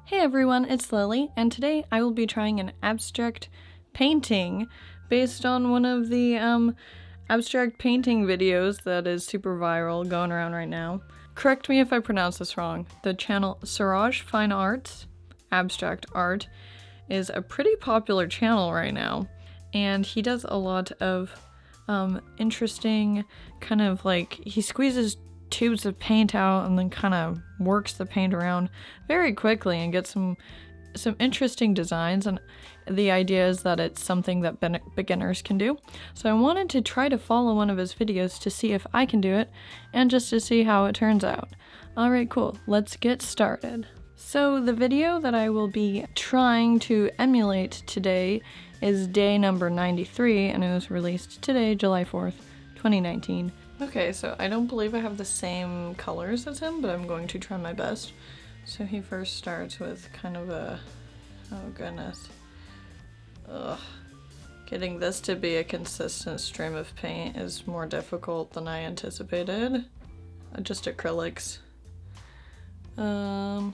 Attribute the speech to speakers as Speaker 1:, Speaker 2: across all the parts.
Speaker 1: Hey everyone, it's Lily, and today I will be trying an abstract painting based on one of the abstract painting videos that is super viral going around right now. Correct me if I pronounce this wrong. The channel SurajFineArts, abstract art, is a pretty popular channel right now, and he does a lot of interesting kind of like, he squeezes tubes of paint out and then kind of works the paint around very quickly and gets some interesting designs, and the idea is that it's something that beginners can do. So I wanted to try to follow one of his videos to see if I can do it and just to see how it turns out. Alright, cool, let's get started. So the video that I will be trying to emulate today is day number 93, and it was released today, July 4th, 2019. Okay, so I don't believe I have the same colors as him, but I'm going to try my best. So he first starts with kind of a, oh goodness. Ugh. Getting this to be a consistent stream of paint is more difficult than I anticipated. Just acrylics. I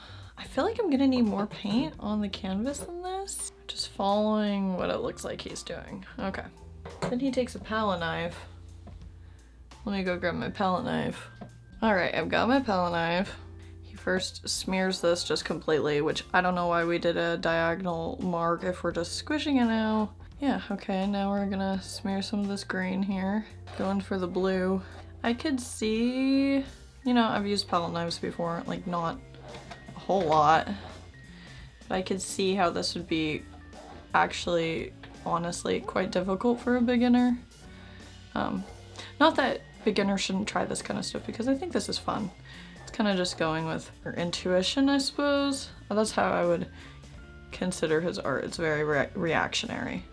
Speaker 1: feel like I'm gonna need more paint on the canvas than this. Just following what it looks like he's doing. Okay. Then he takes a palette knife. Let me go grab my palette knife. Alright, I've got my palette knife. He first smears this just completely, which I don't know why we did a diagonal mark if we're just squishing it now. Yeah, okay, now we're gonna smear some of this green here. Going for the blue. I could see, you know, I've used palette knives before, like not a whole lot. But I could see how this would be actually, honestly, quite difficult for a beginner. Not that beginners shouldn't try this kind of stuff, because I think this is fun. It's kind of just going with your intuition, I suppose. That's how I would consider his art. It's very reactionary.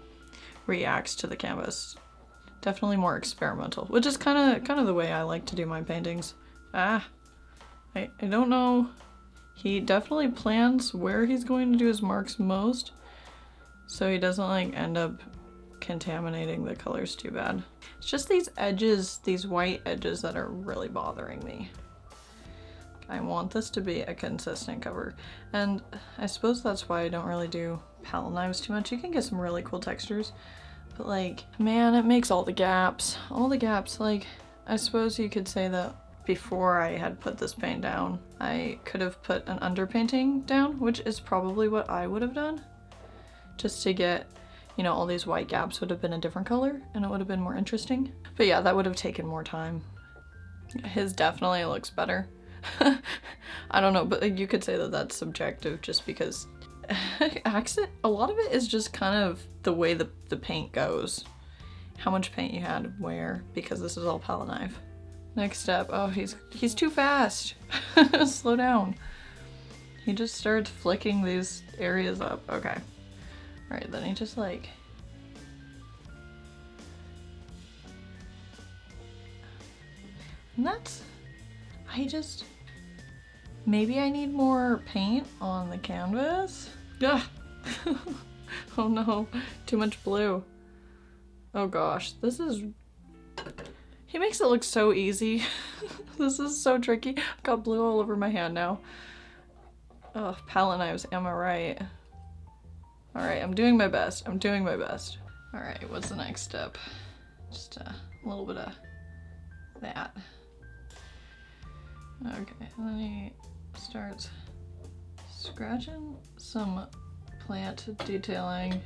Speaker 1: Reacts to the canvas. Definitely more experimental, which is kind of the way I like to do my paintings. I don't know. He definitely plans where he's going to do his marks most, so he doesn't like end up contaminating the colors too bad. It's just these edges, these white edges, that are really bothering me. I want this to be a consistent cover, and I suppose that's why I don't really do palette knives too much. You can get some really cool textures, but like, man, it makes all the gaps. Like, I suppose you could say that before I had put this paint down, I could have put an underpainting down, which is probably what I would have done, just to get, you know, all these white gaps would have been a different color and it would have been more interesting. But yeah, that would have taken more time. His definitely looks better. I don't know, but you could say that that's subjective just because a lot of it is just kind of the way the paint goes. How much paint you had where, because this is all palette knife. Next step, oh, he's too fast. Slow down. He just starts flicking these areas up. Okay. Alright, then he just like... And that's... Maybe I need more paint on the canvas? Ugh. Oh no, too much blue. Oh gosh, this is... He makes it look so easy. This is so tricky. I've got blue all over my hand now. Oh, palette knives, am I right? Alright, I'm doing my best. Alright, what's the next step? Just a little bit of that. Okay, and then he starts scratching some plant detailing.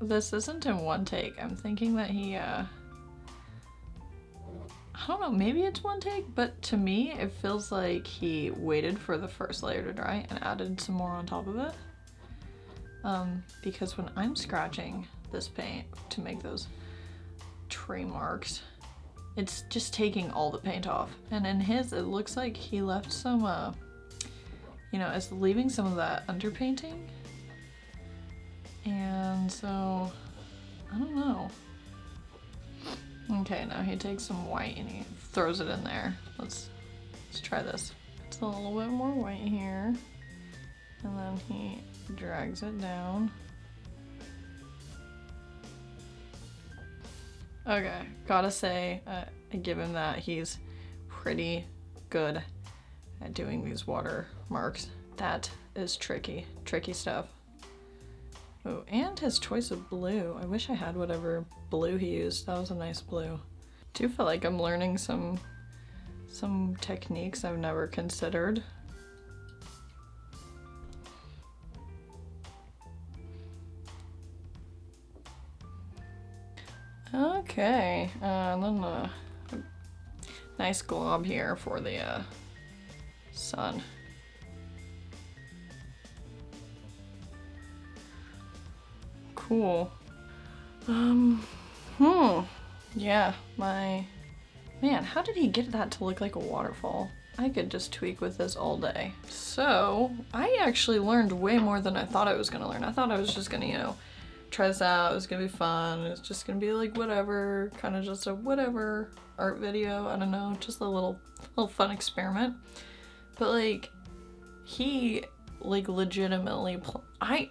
Speaker 1: This isn't in one take. I'm thinking that he, I don't know, maybe it's one take, but to me it feels like he waited for the first layer to dry and added some more on top of it. Because when I'm scratching this paint to make those tree marks, it's just taking all the paint off. And in his, it looks like he left some, you know, it's leaving some of that underpainting. And so, I don't know. Okay, now he takes some white and he throws it in there. Let's try this. It's a little bit more white here. And then he drags it down. Okay, gotta say, I give him that. He's pretty good at doing these water marks. That is tricky stuff. Oh, and his choice of blue. I wish I had whatever blue he used. That was a nice blue. I do feel like I'm learning some techniques I've never considered. Okay, and then a nice glob here for the sun. Cool. Yeah, man, how did he get that to look like a waterfall? I could just tweak with this all day. So, I actually learned way more than I thought I was gonna learn. I thought I was just gonna, you know, try this out, it was gonna be fun, it was just gonna be like whatever, kind of just a whatever art video, I don't know, just a little fun experiment. But like, he like legitimately, I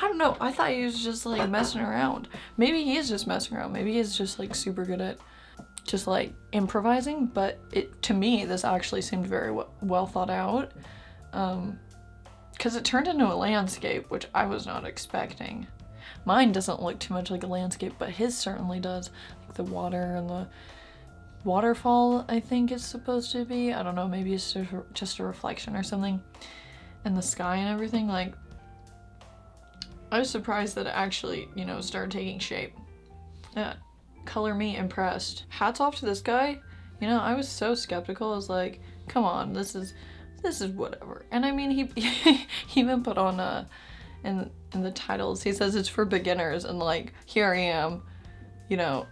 Speaker 1: don't know, I thought he was just like messing around. Maybe he is just messing around, maybe he's just like super good at just like improvising, but to me this actually seemed very well thought out, because it turned into a landscape, which I was not expecting. Mine doesn't look too much like a landscape, but his certainly does. Like the water and the waterfall, I think it's supposed to be. I don't know, maybe it's just a reflection or something. And the sky and everything, like, I was surprised that it actually, you know, started taking shape. Yeah, color me impressed. Hats off to this guy. You know, I was so skeptical. I was like, come on, this is whatever. And I mean, he even put on in the titles, he says it's for beginners, and like, here I am, you know,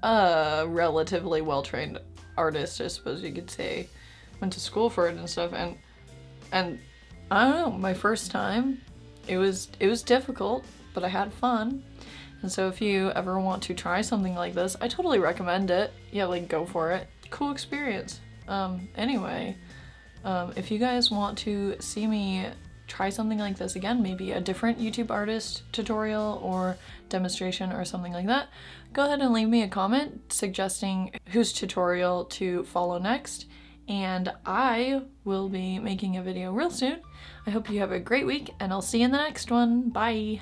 Speaker 1: a relatively well-trained artist, I suppose you could say, went to school for it and stuff, and I don't know, my first time, it was difficult, but I had fun. And so if you ever want to try something like this, I totally recommend it. Yeah, like, go for it. Cool experience. Anyway, if you guys want to see me try something like this again, maybe a different YouTube artist tutorial or demonstration or something like that, go ahead and leave me a comment suggesting whose tutorial to follow next, and I will be making a video real soon. I hope you have a great week, and I'll see you in the next one. Bye!